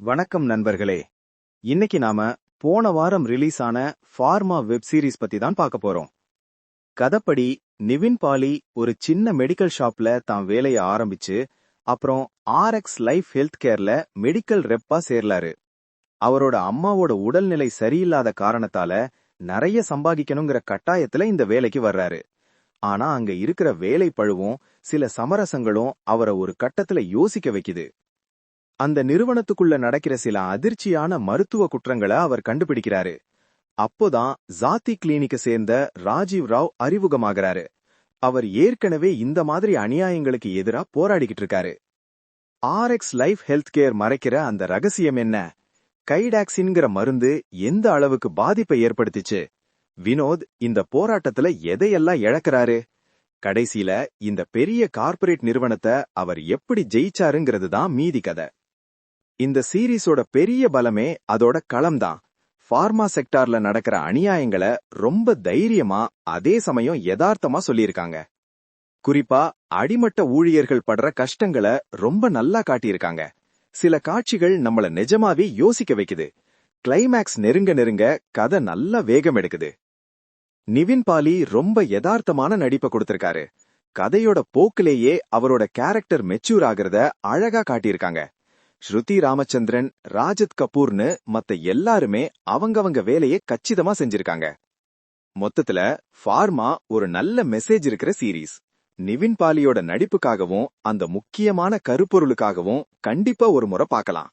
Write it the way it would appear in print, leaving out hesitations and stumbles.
வணக்கம் நண்பர்களே. இன்னைக்கு நாம போன வாரம் ரிலீஸ் ஆன ஃபார்மா வெப் சீரிஸ் பத்தி தான் பார்க்க போறோம். கதைப்படி நிவின் பாலி ஒரு சின்ன மெடிக்கல் ஷாப்ல தான் வேலைய ஆரம்பிச்சு அப்புறம் RX life health கேர்ல medical Repa சேர்லாரு. அவரோட அம்மாவோட உடல்நிலை சரியில்லாத காரணத்தால நிறைய சம்பாதிக்கணுங்கிற கட்டாயத்துல இந்த வேலைக்கு வர்றாரு. ஆனா அங்க இருக்கிற வேலை பழுவும் சில சமரசங்களும் அவரை ஒரு கட்டத்துல யோசிக்க வைக்குது. அந்த நிறுவனத்துக்குள்ள நடக்கிற சில அதிர்ச்சியான மருத்துவ குற்றங்களை அவர் கண்டுபிடிக்கிறாரு. அப்போதான் ஜாதி கிளினிக்க சேர்ந்த ராஜீவ் ராவ் அறிமுகமாகிறாரு. அவர் ஏற்கனவே இந்த மாதிரி அநியாயங்களுக்கு எதிரா போராடிக்கிட்டு இருக்காரு. ஆர்எக்ஸ் லைஃப் ஹெல்த் கேர் மறைக்கிற அந்த ரகசியம் என்ன? கைடாக்சின்ங்கிற மருந்து எந்த அளவுக்கு பாதிப்பை ஏற்படுத்திச்சு? வினோத் இந்த போராட்டத்துல எதையெல்லாம் இழக்கிறாரு? கடைசியில இந்த பெரிய கார்ப்பரேட் நிறுவனத்தை அவர் எப்படி ஜெயிச்சாருங்கிறது தான் மீதி கதை. இந்த சீரீஸோட பெரிய பலமே அதோட களம்தான். ஃபார்மா செக்டார்ல நடக்கிற அநியாயங்களை ரொம்ப தைரியமா அதே சமயம் யதார்த்தமா சொல்லியிருக்காங்க. குறிப்பா அடிமட்ட ஊழியர்கள் படுற கஷ்டங்களை ரொம்ப நல்லா காட்டியிருக்காங்க. சில காட்சிகள் நம்மள நிஜமாவே யோசிக்க வைக்குது. கிளைமேக்ஸ் நெருங்க நெருங்க கதை நல்லா வேகம் எடுக்குது. நிவின் பாலி ரொம்ப யதார்த்தமான நடிப்பை கொடுத்திருக்காரு. கதையோட போக்கிலேயே அவரோட கேரக்டர் மெச்சூர் ஆகிறத அழகா காட்டியிருக்காங்க. ஸ்ருதி ராமச்சந்திரன், ராஜத் கபூர்னு மத்த எல்லாருமே அவங்கவங்க வேலையை கச்சிதமா செஞ்சிருக்காங்க. மொத்தத்துல ஃபார்மா ஒரு நல்ல மெசேஜ் இருக்கிற சீரீஸ். நிவின் பாலியோட நடிப்புக்காகவும் அந்த முக்கியமான கருப்பொருளுக்காகவும் கண்டிப்பா ஒரு முறை பார்க்கலாம்.